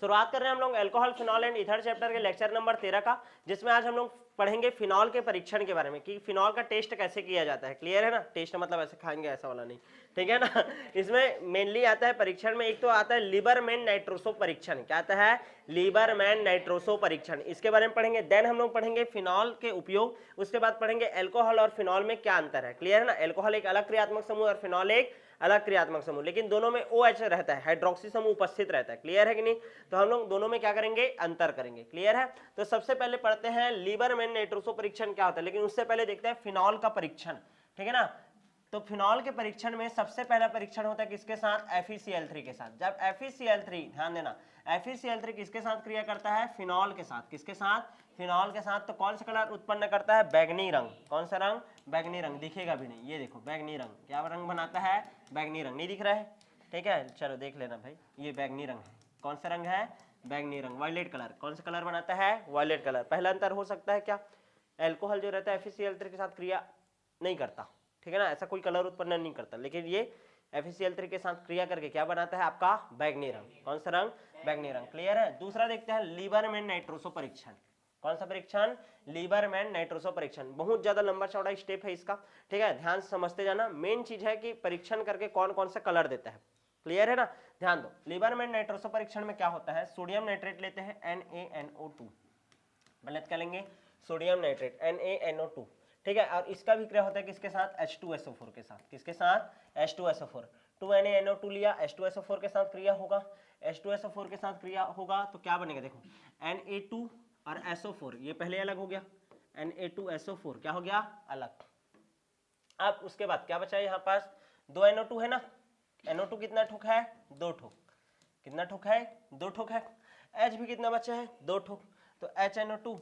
शुरुआत कर रहे हैं हम लोग alcohol, phenol and ether chapter के लेक्चर नंबर 13 का, जिसमें आज हम लोग पढ़ेंगे फिनॉल के परीक्षण के बारे में कि फिनॉल का टेस्ट कैसे किया जाता है। क्लियर है ना? टेस्ट मतलब ऐसे खाएंगे ऐसा वाला नहीं, ठीक है ना। इसमें मेनली आता है परीक्षण में, एक तो आता है लीबरमैन नाइट्रोसो परीक्षण। क्या आता है? लीबरमैन नाइट्रोसो परीक्षण, इसके बारे में पढ़ेंगे। देन हम लोग पढ़ेंगे फिनॉल के उपयोग, उसके बाद पढ़ेंगे अल्कोहल और फिनॉल में क्या अंतर है। क्लियर है ना? अल्कोहल एक अलग क्रियात्मक समूह और फिनॉल एक अलग क्रियात्मक समूह, लेकिन दोनों में OH रहता है, हाइड्रोक्सी समूह उपस्थित रहता है। क्लियर है कि नहीं? तो हम लोग दोनों में क्या करेंगे? अंतर करेंगे। क्लियर है? तो सबसे पहले पढ़ते हैं लीबरमैन नाइट्रोसो परीक्षण क्या होता है, लेकिन उससे पहले देखते हैं फिनॉल का परीक्षण। ठीक है ना? तो फिनॉल के परीक्षण में सबसे पहला परीक्षण होता है किसके साथ? FeCl3 के साथ। जब FeCl3, ध्यान देना, FeCl3 किसके साथ क्रिया करता है? फिनॉल के साथ। किसके साथ? फिनॉल के साथ। तो कौन सा कलर उत्पन्न करता है? बैगनी रंग। कौन सा रंग? बैगनी रंग। दिखेगा भी नहीं, ये देखो बैगनी रंग। क्या रंग बनाता है? बैगनी रंग। नहीं दिख रहा है? ठीक है, चलो देख लेना भाई, ये बैगनी रंग है। कौन सा रंग है? बैगनी रंग। वायलेट कलर, कौन सा कलर बनाता है? Violet colour. पहला अंतर हो सकता है क्या? एल्कोहल जो रहता है FeCl3 के साथ क्रिया नहीं करता, ठीक है ना, ऐसा कोई कलर उत्पन्न नहीं करता, लेकिन ये FeCl3 के साथ क्रिया करके क्या बनाता है? आपका बैगनी रंग। कौन सा रंग? बैगनी रंग। क्लियर है? दूसरा देखते हैं लीबरमैन नाइट्रोसो परीक्षण। कौन सा परीक्षण? लीबरमैन नाइट्रोसो परीक्षण। बहुत ज्यादा लंबा चौड़ा स्टेप है इसका, ठीक है, ध्यान से समझते जाना। मेन चीज है कि परीक्षण करके कौन कौन सा कलर देता है। क्लियर है ना? ध्यान दो, लीबरमैन नाइट्रोसो परीक्षण में क्या होता है? सोडियम नाइट्रेट लेते हैं NaNO2, गलत क्या लेंगे? सोडियम नाइट्रेट NaNO2, ठीक है। और इसका भी क्रिया होता है किसके साथ? H2SO4 के साथ। किसके साथ? H2SO4। 2NaNO2 लिया, H2SO4 के साथ क्रिया होगा। H2SO4 के साथ क्रिया होगा तो क्या बनेगा? देखो Na2 और SO4, ये पहले अलग हो गया। Na2SO4 क्या हो गया? अलग। अब उसके बाद क्या बचा यहाँ पास? 2NO2 है ना। NO2 कितना ठोक है? 2 ठोक। कितना ठोक है? 2 ठोक है। H भी कितना बचा है? 2 ठोक। तो HNO2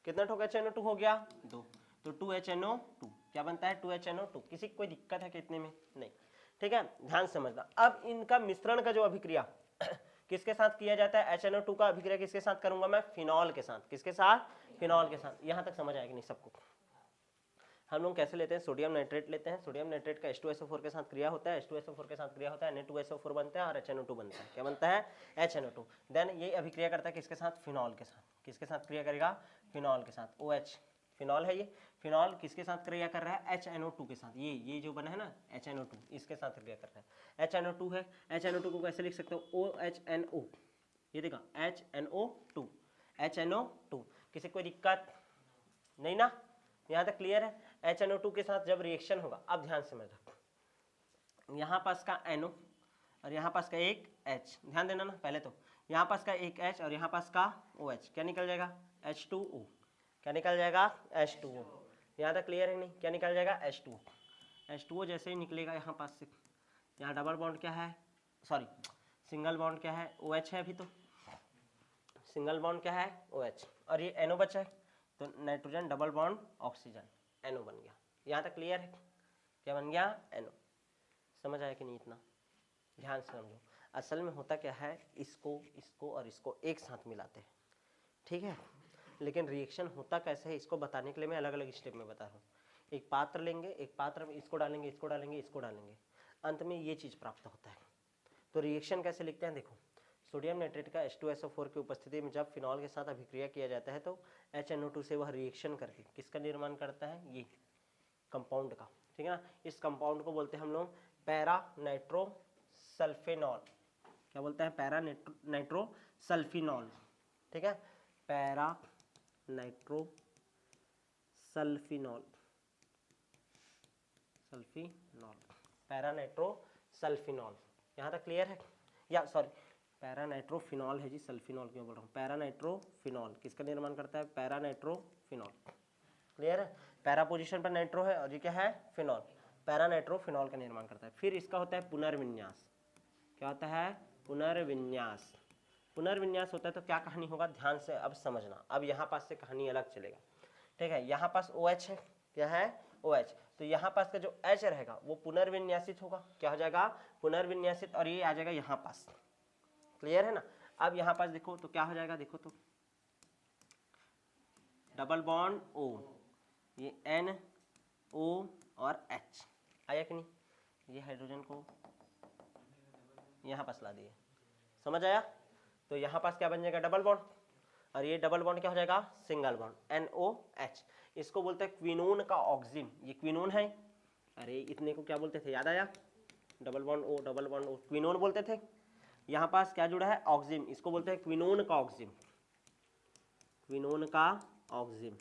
कितना ठोक HNO2 हो गया? 2। तो 2HNO2 क्या बनता है? 2HNO2। किसी को कोई दिक्कत है कितने में? नहीं, ठीक है, ध्यान समझना। अब इनका मिश्रण का जो अभिक्रिया किसके साथ किया जाता है? HNO2 का अभिक्रिया किसके साथ करूंगा मैं? फिनॉल के साथ। किसके साथ? फिनॉल के साथ। यहां तक समझ आएगी नहीं सबको? हम लोग कैसे लेते हैं? सोडियम नाइट्रेट लेते हैं। सोडियम नाइट्रेट का H2SO4 के साथ क्रिया होता है, H2SO4 के साथ क्रिया होता है, Na2SO4 बनता है और HNO2 बनता है। क्या बनता है? HNO2। देन ये अभिक्रिया करता है किसके साथ? फिनॉल के साथ। किसके साथ क्रिया करेगा? फिनॉल के साथ। OH फिनॉल है ये। फिनॉल किसके साथ क्रिया कर रहा है? HNO2 के साथ। ये जो बना है ना HNO2, इसके साथ क्रिया कर रहा है। HNO2 है। HNO2 को कैसे लिख सकते हो? OHNO। ये देखा HNO2, HNO2। किसी कोई दिक्कत नहीं ना? यहाँ तक क्लियर है? HNO2 के साथ जब रिएक्शन होगा, अब ध्यान से समझना, यहाँ पास का NO और यहाँ पास का एक H, ध्यान देना ना। पहले तो यहाँ पास का एक H और यहाँ पास का OH, क्या निकल जाएगा? H2O। क्या निकल जाएगा? H2O। यहाँ तक क्लियर है नहीं? क्या निकल जाएगा? H2O। H2O जैसे ही निकलेगा यहाँ पास से, यहाँ डबल बॉन्ड क्या है? सॉरी, सिंगल बॉन्ड क्या है? OH है। अभी तो सिंगल बॉन्ड क्या है? OH। और ये NO बचा है, तो nitrogen double bond oxygen, NO बन गया। यहाँ तक क्लियर है? क्या बन गया? NO। समझ आया कि नहीं? इतना ध्यान से समझो। असल में होता क्या है, इसको इसको और इसको एक साथ मिलाते हैं, ठीक है, लेकिन रिएक्शन होता कैसे है इसको बताने के लिए मैं अलग अलग स्टेप में बता रहा हूँ। एक पात्र लेंगे, एक पात्र में इसको डालेंगे, इसको डालेंगे, इसको डालेंगे, अंत में ये चीज़ प्राप्त होता है। तो रिएक्शन कैसे लिखते हैं? देखो, सोडियम नाइट्रेट का H2SO4 की उपस्थिति में जब फिनॉल के साथ अभिक्रिया किया जाता है तो HNO2 से वह रिएक्शन करके किसका निर्माण करता है? ये कंपाउंड का, ठीक है ना। इस कंपाउंड को बोलते हैं हम लोग पैरा नाइट्रोसल्फेनॉल। क्या बोलते हैं? पैरा नाइट्रोसल्फिनॉल, ठीक है, पैरा नाइट्रोसल्फिनॉल, पैरा नाइट्रोसल्फिनॉल। यहाँ तक क्लियर है? या सॉरी, पैरा नाइट्रोफिनॉल है जी, सल्फिनॉल क्यों बोल रहा हूँ? पैरा नाइट्रोफिनॉल किसका निर्माण करता है? Para nitrophenol. क्लियर है? पैरा पोजीशन पर नाइट्रो है और ये क्या है? फिनॉल। पैरा नाइट्रोफिनॉल का निर्माण करता है। फिर इसका होता है पुनर्विन्यास। क्या होता है? पुनर्विन्यास। पुनर्विन्यास होता है तो क्या कहानी होगा? ध्यान से अब समझना। अब यहाँ पास से कहानी अलग चलेगा, ठीक है। यहाँ पास OH है, क्या है? OH। तो यहाँ पास का जो H रहेगा वो पुनर्विन्यासित होगा। क्या हो जाएगा? पुनर्विन्यासित। और ये आ जाएगा यहाँ पास। क्लियर है ना? अब यहाँ पास देखो तो क्या हो जाएगा? देखो तो डबल बॉन्ड O, ये NO और H आया कि नहीं? ये हाइड्रोजन को यहाँ पास ला दिए। समझ आया? तो यहाँ पास क्या बन जाएगा, डबल बॉन्ड, और ये डबल बॉन्ड क्या हो जाएगा, सिंगल बॉन्ड, NOH। इसको बोलते हैं क्विनोन का ऑक्सिन, ये क्विनोन है। अरे इतने को क्या बोलते थे, याद आया, double bond O, double bond O, quinone बोलते थे। यहाँ पास क्या जुड़ा है, ऑक्सिन, इसको बोलते हैं क्विनोन का ऑक्सिन, क्विनोन का ऑक्सिन।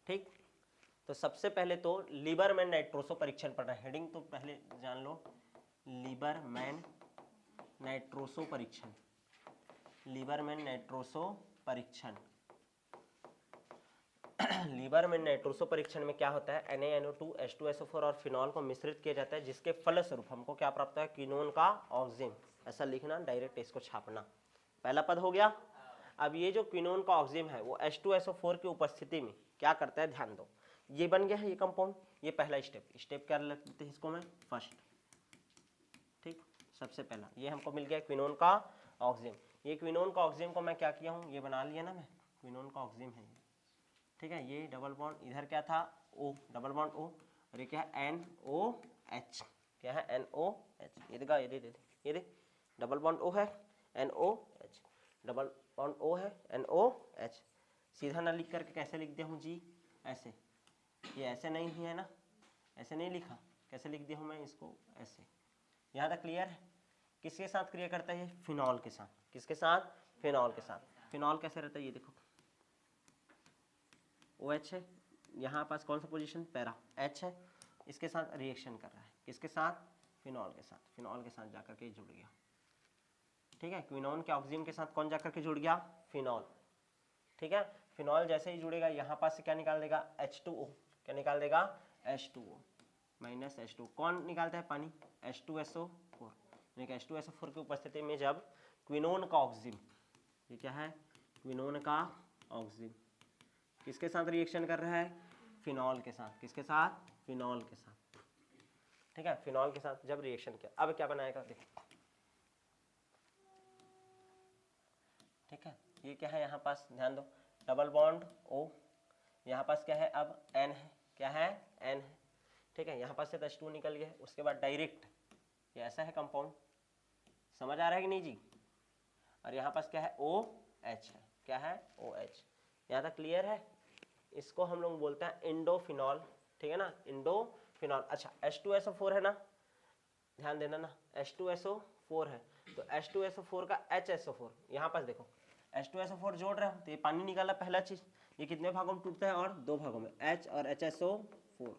ठीक, तो सबसे पहले तो लीबरमैन नाइट्रोसो परीक्षण पढ़ना है, हेडिंग तो पहले जान लो, लीबरमैन नाइट्रोसो परीक्षण, लीबरमैन नाइट्रोसो परीक्षण। लीबरमैन नाइट्रोसो परीक्षण में क्या होता है, NaNO2 H2SO4 और फिनॉल को मिश्रित किया जाता है, जिसके फलस्वरूप हमको क्या प्राप्त है, क्विनोन का ऑक्सिन। ऐसा लिखना, डायरेक्ट इसको छापना, पहला पद हो गया। अब ये जो क्विनोन का ऑक्सिन है वो H2SO4 की उपस्थिति में क्या करता है, ध्यान दो, ये बन गया है ये कंपाउंड, ये पहला स्टेप क्या लेते हैं इसको मैं, फर्स्ट। ठीक, सबसे पहला ये हमको मिल गया क्विनोन का ऑक्सिन। ये क्विनोन का ऑक्सिन को मैं क्या किया हूँ, ये बना लिया ना मैं, क्विनोन का ऑक्सिन है ये। ठीक है, ये डबल बॉन्ड, इधर क्या था O, डबल बॉन्ड O, और ये क्या है NOH, क्या है NOH, ये देखा, ये दे डबल बॉन्ड O है, NOH, डबल बॉन्ड O है, NOH। सीधा ना लिख करके कैसे लिख दिया हूँ जी, ऐसे, ये ऐसे नहीं है ना, ऐसे नहीं लिखा, कैसे लिख दिया हूँ मैं इसको, ऐसे। यहाँ तक क्लियर है। किसके साथ क्रिया करता है ये, फिनॉल के साथ, किसके साथ, फिनॉल के साथ। फिनॉल कैसे रहता है, ये देखो, OH है, यहाँ पास कौन सा पोजीशन, पैरा, H है, इसके साथ रिएक्शन कर रहा है, किसके साथ, फिनॉल के साथ, फिनॉल के साथ जाकर के जुड़ गया। ठीक है, क्विनोन के ऑक्सिजन के साथ कौन जाकर के जुड़ गया, फिनॉल। ठीक है, फिनॉल जैसे ही जुड़ेगा यहाँ पास से क्या निकाल देगा, H2O, क्या निकाल देगा, H2O माइनस H2, कौन निकालता है, पानी, H2SO4, यानी कि H2SO4 की उपस्थिति में जब क्विनोन का ऑक्सिजन, ये क्या है, क्विनोन का ऑक्सिजन किसके साथ रिएक्शन कर रहा है, फिनॉल के साथ, किसके साथ, फिनॉल के साथ। ठीक है, फिनॉल के साथ जब रिएक्शन किया, अब क्या बनाएगा, देखो, ठीक है, ये क्या है, यहाँ पास ध्यान दो, डबल बॉन्ड O, यहाँ पास क्या है, अब N है, क्या है, N है। ठीक है, यहाँ पास से H2 निकल गया है, उसके बाद डायरेक्ट ये ऐसा है कंपाउंड, समझ आ रहा है कि नहीं जी। और यहाँ पास क्या है, OH है, क्या है, OH। यहाँ तक क्लियर है। इसको हम लोग बोलते हैं इंडोफिनॉल, ठीक है ना, इंडोफिनॉल। अच्छा, H2SO4 है ना, ध्यान देना ना, H2SO4 है, तो H2SO4 का HSO4, यहाँ पास देखो, H2SO4 जोड़ रहे हो तो ये पानी निकाला, पहला चीज, ये कितने भागों में टूटता है, और दो भागों में, H और HSO4।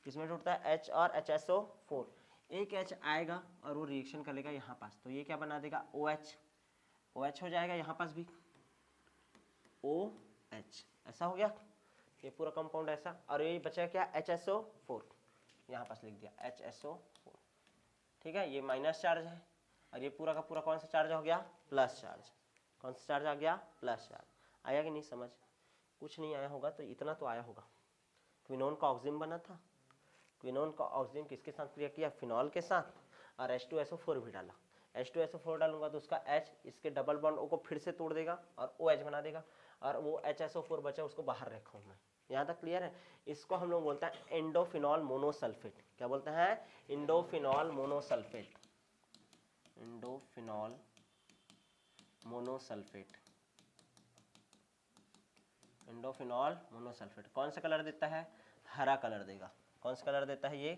किसमें टूटता है, H और HSO4। एक H आएगा और वो रिएक्शन कर लेगा यहाँ पास, तो ये क्या बना देगा, OH हो जाएगा, यहाँ पास भी OH, ऐसा हो गया, ये पूरा कंपाउंड ऐसा। और ये बचा क्या, HSO4, यहाँ पास लिख दिया HSO4। ठीक है, ये माइनस चार्ज है, और ये पूरा का पूरा कौन सा चार्ज हो गया, प्लस चार्ज। कौन सा चार्ज आ गया, प्लस चार्ज। आया कि नहीं समझ, कुछ नहीं आया होगा तो इतना तो आया होगा। क्विनोन का ऑक्सिजन बना था, क्विनोन का ऑक्सिजन किसके साथ क्रिया किया, फिनॉल के साथ, और H2SO4 भी डाला। H2SO4 डालूंगा तो उसका H इसके डबल बॉन्ड O को फिर से तोड़ देगा और OH बना देगा, और वो HSO4 बचा उसको बाहर रखा हूँ मैं। यहाँ तक क्लियर है। इसको हम लोग बोलते हैं इंडोफिनॉल मोनोसल्फेट। क्या बोलते हैं, इंडोफिनॉल मोनोसल्फेट, इंडोफिनॉल मोनोसल्फेट, इंडोफिनॉल मोनोसल्फेट। कौन सा कलर देता है, हरा कलर देगा। कौन सा कलर देता है, ये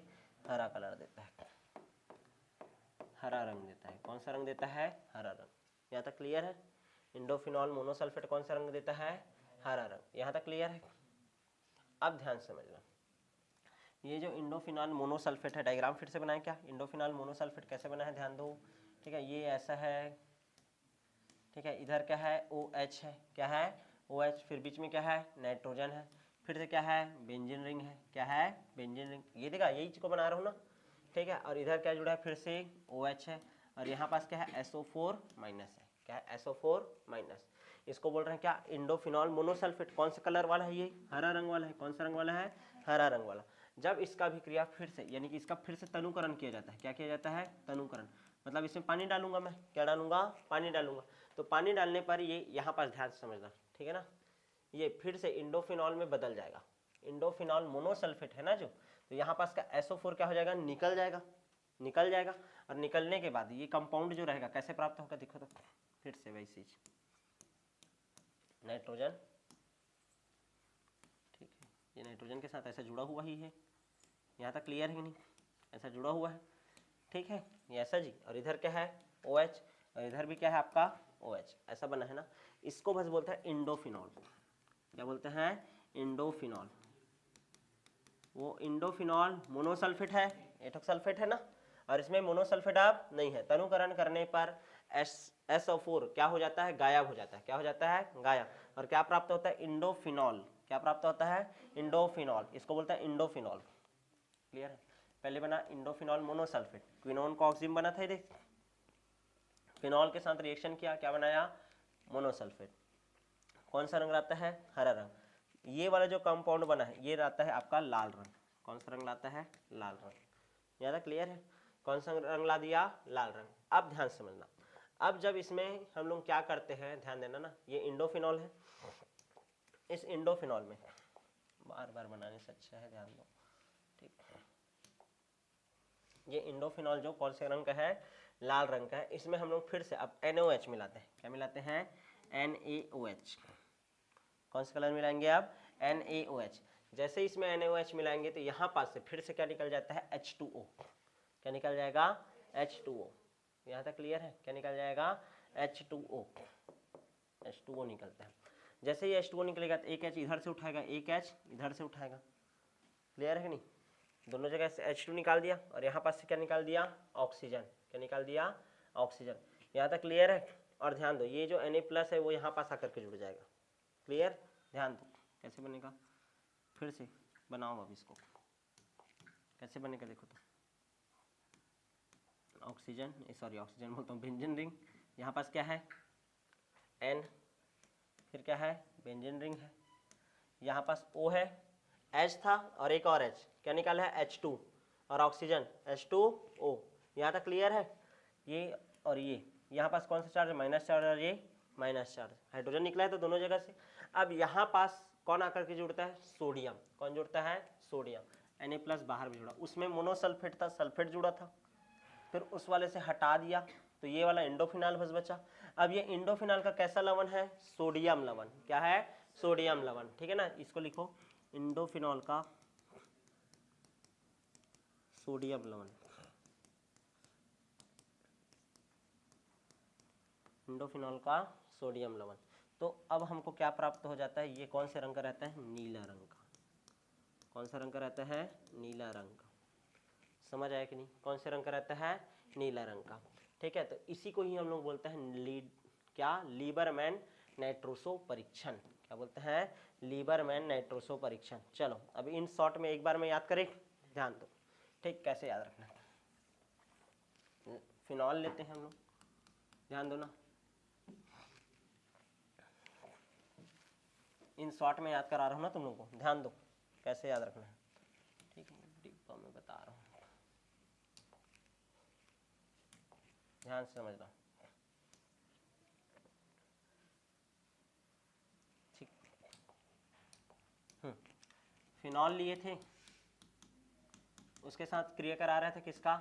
हरा कलर देता है, हरा रंग देता है। कौन सा रंग देता है, हरा रंग। यहाँ तक क्लियर है। इंडोफिनॉल मोनोसल्फेट कौन सा रंग देता है, हरा रंग। यहाँ तक क्लियर है। अब ध्यान समझना, ये जो इंडोफिनॉल मोनोसल्फेट है, डायग्राम फिर से बनाए क्या, इंडोफिनॉल मोनोसल्फेट कैसे बना है, ध्यान दो। ठीक है, ये ऐसा है, ठीक है, इधर क्या है, OH है, क्या है, OH, फिर बीच में क्या है, नाइट्रोजन है, फिर से क्या है, बेंजीन रिंग है, क्या है, बेंजीन रिंग। ये देखा, यही चीज को बना रहा हूँ ना, ठीक है। और इधर क्या जुड़ा है, फिर से OH है, और यहाँ पास क्या है, SO4 माइनस है, क्या है, SO4 माइनस। इसको बोल रहे हैं क्या, इंडोफिनॉल मोनोसल्फेट। कौन सा कलर वाला है, ये हरा रंग वाला है। कौन सा रंग वाला है, हरा रंग वाला। जब इसका भी क्रिया फिर से, यानी कि इसका फिर से तनुकरण किया जाता है। क्या किया जाता है, तनुकरण, मतलब इसमें पानी डालूंगा मैं, क्या डालूंगा, पानी डालूंगा। तो पानी डालने पर ये यहाँ पास ध्यान से समझना, ठीक है ना, ये फिर से इंडोफिनॉल में बदल जाएगा। इंडोफिनॉल मोनोसल्फेट है ना जो, तो यहाँ पास का SO4 क्या हो जाएगा, निकल जाएगा। निकल जाएगा, और निकलने के बाद ये कंपाउंड जो रहेगा कैसे प्राप्त होगा, देखो तो फिर से वही चीज, नाइट्रोजन, ठीक है, ये नाइट्रोजन के साथ ऐसा जुड़ा हुआ ही है, यहाँ तक क्लियर है कि नहीं, ऐसा जुड़ा हुआ है, ठीक है, ये ऐसा जी, और इधर क्या है OH, और इधर भी क्या है आपका OH, ऐसा बना है ना, इसको बस बोलते हैं इंडोफिनॉल। क्या बोलते हैं, इंडोफिनॉल। वो इंडोफिनॉल मोनोसल्फेट है, एटोक्सल्फेट है ना, और इसमें मोनोसल्फेट अब नहीं है, तनुकरण करने पर SO4 क्या हो जाता है, गायब हो जाता है, क्या हो जाता है, गायब, और क्या प्राप्त होता है, इंडोफिनॉल, क्या प्राप्त होता है, इंडोफिनॉल, इसको बोलते हैं इंडोफिनॉल। क्लियर है, पहले बना इंडोफिनॉल मोनोसल्फेट, क्विनोन का ऑक्सीजन बना था, देख फिनॉल के साथ रिएक्शन किया, क्या बनाया, मोनोसल्फेट। कौन सा रंग लाता है, हरा रंग। ये वाला जो कंपाउंड बना है ये लाता है आपका लाल रंग, कौन सा रंग लाता है, लाल रंग, ज़्यादा क्लियर है, कौन सा रंग ला दिया, लाल रंग। अब ध्यान समझना, अब जब इसमें हम लोग क्या करते हैं, ध्यान देना ना, ये इंडोफिनॉल है, इस इंडोफिनॉल में बार बार बनाने से अच्छा है, ध्यान दो, ठीक, ये इंडोफिनॉल जो कौन से रंग का है, लाल रंग का है, इसमें हम लोग फिर से अब NaOH मिलाते हैं, क्या मिलाते हैं, NaOH, कौन सा कलर मिलाएंगे आप, NaOH। जैसे इसमें NaOH मिलाएंगे तो यहाँ पास से फिर से क्या निकल जाता है, H2O, क्या निकल जाएगा, H2O, यहाँ तक क्लियर है, क्या निकल जाएगा, H2O, H2O निकलता है। जैसे ही H2O निकलेगा तो एक H इधर से उठाएगा, एक H इधर से उठाएगा, क्लियर है कि नहीं, दोनों जगह से H2 निकाल दिया, और यहाँ पास से क्या निकाल दिया, ऑक्सीजन, क्या निकाल दिया, ऑक्सीजन, यहाँ तक क्लियर है। और ध्यान दो ये जो Na+ है वो यहाँ पास आकर के जुड़ जाएगा, क्लियर, ध्यान दो कैसे बनेगा, फिर से बनाओ अब इसको, कैसे बनेगा देखो तो, ऑक्सीजन, सॉरी ऑक्सीजन बोलता हूँ, बेंजीन रिंग, यहाँ पास क्या है N, फिर क्या है, बेंजीन रिंग है, यहाँ पास O है, H था और एक और H, क्या निकाला है, H2, और ऑक्सीजन H2O, यहाँ तक क्लियर है। ये और ये यहाँ पास कौन सा चार्ज है, माइनस चार्ज, और ये माइनस चार्ज, हाइड्रोजन निकला है तो दोनों जगह से। अब यहाँ पास कौन आकर के जुड़ता है, सोडियम, कौन जुड़ता है, सोडियम, Na+ बाहर भी जुड़ा, उसमें मोनोसल्फेट था, सल्फेट जुड़ा था, फिर उस वाले से हटा दिया तो ये वाला इंडोफिनॉल बस बचा। अब ये इंडोफिनॉल का कैसा लवण है, सोडियम लवण, क्या है, सोडियम लवण, ठीक है ना, इसको लिखो इंडोफिनॉल का सोडियम लवण, इंडोफिनॉल का सोडियम लवण। तो अब हमको क्या प्राप्त हो जाता है, ये कौन से रंग का रहता है, नीला रंग का, कौन सा रंग का रहता है, नीला रंग का, समझ आया कि नहीं, कौन से रंग का रहता है, नीला रंग का, ठीक है। तो इसी को ही हम लोग बोलते हैं क्या, लीबरमैन नाइट्रोसो परीक्षण, क्या बोलते हैं, लीबरमैन नाइट्रोसो परीक्षण। चलो अब इन शॉर्ट में एक बार में याद करें, ध्यान दो, ठीक, कैसे याद रखना है, फिनॉल लेते हैं हम लोग, ध्यान दो ना, इन शॉर्ट में याद करा रहा हूँ ना तुम लोगों को, ध्यान दो कैसे याद रखना है, ठीक है, डिब्बा में बता रहा हूँ, ध्यान से समझना, ठीक, फिनॉल लिए थे, उसके साथ क्रिया करा रहे थे किसका,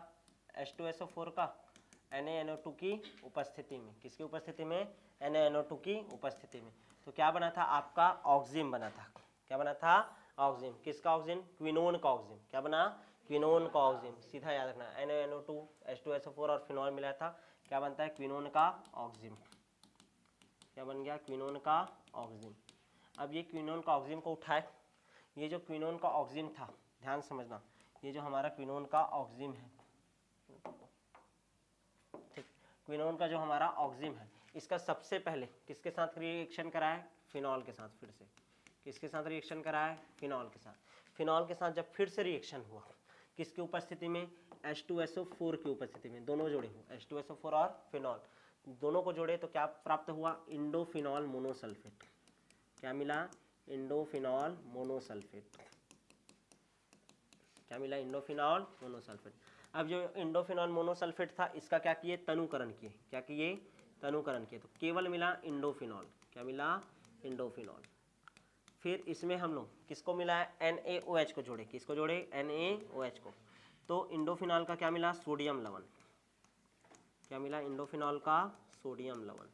H2SO4 का, NaNO2 की उपस्थिति में, किसकी उपस्थिति में, NaNO2 की उपस्थिति में। तो क्या बना था आपका, ऑक्सीजन बना था, क्या बना था, ऑक्सीजन, किसका ऑक्सीजन, क्विनोन का ऑक्सीजन, क्या बना, क्विनोन का ऑक्सीजन, सीधा याद रखना, NaNO2 H2SO4 और फिनॉल मिला था, क्या बनता है, क्विनोन का ऑक्सीजन, क्या बन गया, क्विनोन का ऑक्सीजन। अब ये क्विनोन का ऑक्सीजन को उठाए, ये जो क्विनोन का ऑक्सीजन था, ध्यान समझना, ये जो हमारा क्विनोन का ऑक्सीजन है, ठीक, क्विनोन का जो हमारा ऑक्सीजन है, इसका सबसे पहले किसके साथ रिएक्शन कराए, फिनॉल के साथ, फिर से किसके साथ रिएक्शन कराए, फिनॉल के साथ। फिनॉल के साथ जब फिर से रिएक्शन हुआ, किसकी उपस्थिति में, H2SO4 की उपस्थिति में, दोनों जोड़े हुए H2SO4 और फिनॉल, दोनों को जोड़े तो क्या प्राप्त हुआ, इंडोफिनॉल मोनोसल्फेट, क्या मिला, इंडोफिनॉल मोनोसल्फेट, क्या मिला, इंडोफिनॉल मोनोसल्फेट। अब जो इंडोफिनॉल मोनोसल्फेट था इसका क्या किए, तनुकरण किए, क्या किए, तनुकरण किए, तो केवल मिला इंडोफिनॉल, क्या मिला, इंडोफिनॉल। फिर इसमें हम लोग किसको मिला है, NaOH को जोड़े, किसको जोड़े, NaOH को, तो इंडोफिनॉल का क्या मिला, सोडियम लवण। क्या मिला, इंडोफिनॉल का सोडियम लवण।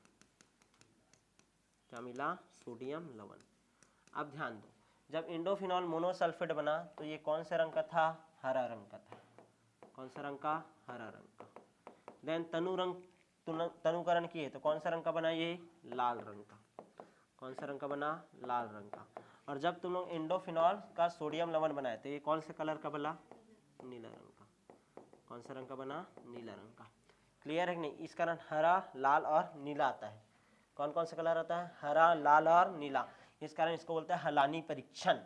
क्या मिला, सोडियम लवण। अब ध्यान दो, जब इंडोफिनॉल मोनोसल्फेट बना तो ये कौन से रंग का था, हरा रंग का था। कौन सा रंग का, हरा रंग का। देन तनुकरण किए तो कौन सा रंग का बना, ये लाल रंग का। कौन सा रंग का बना, लाल रंग का। और जब तुम लोग इंडोफिनॉल का सोडियम लवण बनाए तो ये कौन से कलर का बना, नीला रंग का। कौन सा रंग का बना, नीला रंग का। क्लियर है कि नहीं, इस कारण हरा, लाल और नीला आता है। कौन कौन सा कलर आता है, हरा, लाल और नीला। इस कारण इसको बोलते हैं हलानी परीक्षण।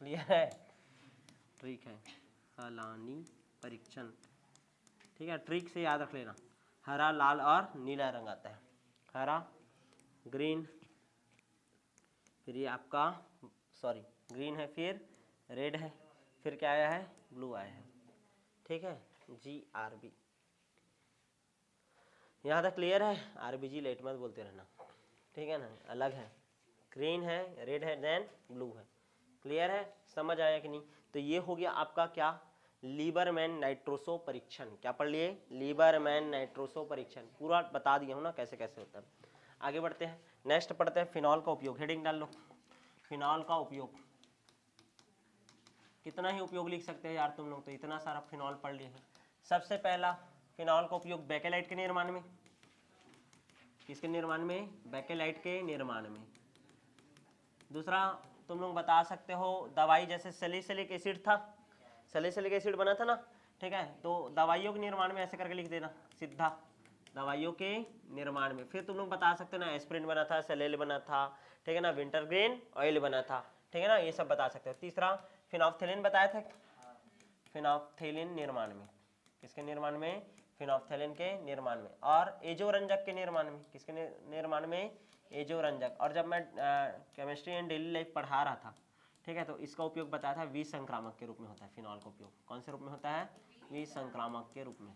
क्लियर है, ठीक है, हलानी परीक्षण। ठीक है, ट्रिक से याद रख लेना, हरा, लाल और नीला रंग आता है। हरा, ग्रीन, फिर ये आपका सॉरी ग्रीन है, फिर रेड है, फिर क्या आया है, ब्लू आया है। ठीक है, GRB। यहाँ तक क्लियर है, RBG लेट मत बोलते रहना, ठीक है ना, अलग है। ग्रीन है, रेड है, देन ब्लू है। क्लियर है, समझ आया कि नहीं। तो ये हो गया आपका क्या, लीबरमैन नाइट्रोसो परीक्षण। क्या पढ़ लिए, लीबरमैन नाइट्रोसो परीक्षण। पूरा बता दिया हूँ ना कैसे कैसे होता है। आगे बढ़ते हैं, नेक्स्ट पढ़ते हैं फिनॉल का उपयोग। हेडिंग डाल लो, फिनॉल का उपयोग। कितना ही उपयोग लिख सकते हैं यार तुम लोग, तो इतना सारा फिनॉल पढ़ लिए हैं। सबसे पहला फिनॉल का उपयोग बेकेलाइट के निर्माण में। किसके निर्माण में, बेकेलाइट के निर्माण में। दूसरा तुम लोग बता सकते हो, दवाई जैसे सैलिसिलिक एसिड था, सैलिसिलिक एसिड बना था ना, ठीक है, तो दवाइयों के निर्माण में ऐसे करके लिख देना सीधा, दवाइयों के निर्माण में। फिर तुम लोग बता सकते हो ना, एस्प्रिन बना था, सेलेल बना था, ठीक है ना, विंटरग्रेन ऑयल बना था, ठीक है ना, ये सब बता सकते हो। तीसरा फिनॉफ्थेलिन बताया था, फिनॉफ्थेलिन निर्माण में। किसके निर्माण में, फिनॉफ्थेलिन के निर्माण में। और एजोरंजक के निर्माण में। किसके निर्माण में, एजोरंजक। और जब मैं केमिस्ट्री एंड डेली लाइफ पढ़ा रहा था, ठीक है, तो इसका उपयोग बताया था विसंक्रामक के रूप में होता है। फिनॉल का उपयोग कौन से रूप में होता है, विसंक्रामक के रूप में।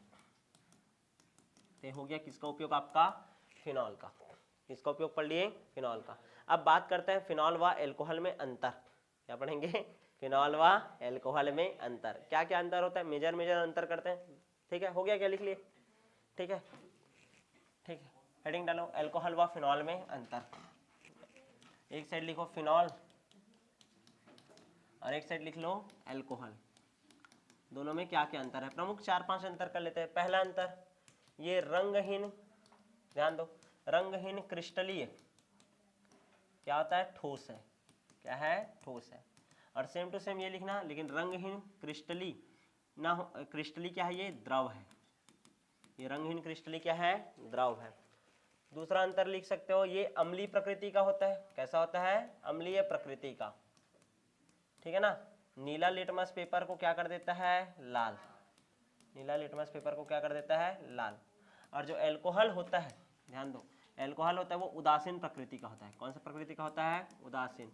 तो हो गया किसका उपयोग, आपका फिनॉल का। किसका उपयोग पढ़ लिए, फिनॉल का। अब बात करते हैं फिनॉल व एल्कोहल में अंतर। क्या पढ़ेंगे, फिनॉल व एल्कोहल में अंतर। क्या क्या अंतर होता है, मेजर अंतर करते हैं। ठीक है, हो गया, क्या लिख लिए, ठीक है, ठीक है। हेडिंग डालो, एल्कोहल व फिनॉल में अंतर। एक साइड लिखो फिनॉल और एक साइड लिख लो एल्कोहल। दोनों में क्या क्या अंतर है, प्रमुख 4-5 अंतर कर लेते हैं। पहला अंतर, ये रंगहीन, ध्यान दो, रंगहीन क्रिस्टलीय क्या होता है, ठोस है। क्या है, ठोस है। और सेम टू सेम ये लिखना, लेकिन रंगहीन क्रिस्टली ना हो, क्रिस्टली क्या है, ये द्रव है। ये रंगहीन क्रिस्टली क्या है, द्रव है। दूसरा अंतर लिख सकते हो, ये अम्लीय प्रकृति का होता है। कैसा होता है, अम्लीय प्रकृति का, ठीक है ना। नीला लिटमस पेपर को क्या कर देता है, लाल। नीला लिटमस पेपर को क्या कर देता है, लाल। और जो एल्कोहल होता है, ध्यान दो, एल्कोहल होता है वो उदासीन प्रकृति का होता है। कौन सा प्रकृति का होता है, उदासीन।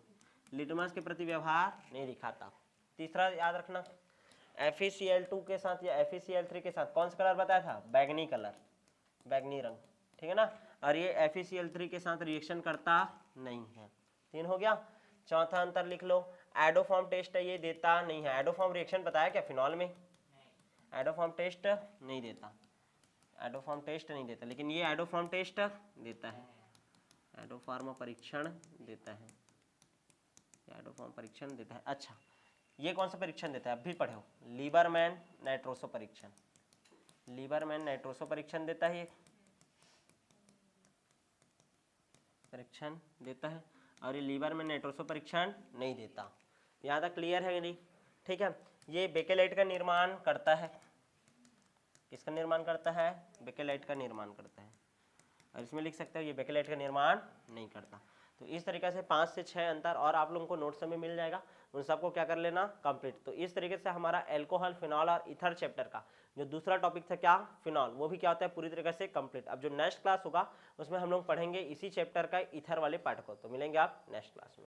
लिटमस के प्रति व्यवहार नहीं दिखाता। तीसरा याद रखना, FeCl2 के साथ या FeCl3 के साथ कौन सा कलर बताया था, बैगनी कलर, बैगनी रंग, ठीक है ना। और ये FeCl3 के साथ रिएक्शन करता नहीं है। 3 हो गया। चौथा अंतर लिख लो, एडोफॉर्म टेस्ट है, ये देता नहीं है। एडोफॉर्म रिएक्शन बताया क्या फिनॉल में, एडोफॉर्म टेस्ट नहीं देता, एडोफॉर्म टेस्ट नहीं देता, लेकिन ये एडोफॉर्म टेस्ट देता है, एडोफॉर्म परीक्षण देता है, एडोफॉर्म परीक्षण देता है। अच्छा, ये कौन सा परीक्षण देता है, अब भी पढ़े हो, लीबरमैन नाइट्रोसो परीक्षण। लीबरमैन नाइट्रोसो परीक्षण देता है, ये परीक्षण देता है। और ये लीबरमैन नाइट्रोसो परीक्षण नहीं देता। यहाँ तक क्लियर है कि नहीं, ठीक है। ये बेकेलाइट का निर्माण करता है। किसका निर्माण करता है, बेकेलाइट का निर्माण करता है। और इसमें लिख सकते हो ये बेकेलाइट का निर्माण नहीं करता। तो इस तरीके से 5 से 6 अंतर और आप लोगों को नोट्स में मिल जाएगा, उन सबको क्या कर लेना, कंप्लीट। तो इस तरीके से हमारा एल्कोहल, फिनॉल और ईथर चैप्टर का जो दूसरा टॉपिक था क्या, फिनॉल, वो भी क्या होता है पूरी तरीके से कंप्लीट। अब जो नेक्स्ट क्लास होगा उसमें हम लोग पढ़ेंगे इसी चैप्टर का ईथर वाले पार्ट को। तो मिलेंगे आप नेक्स्ट क्लास में।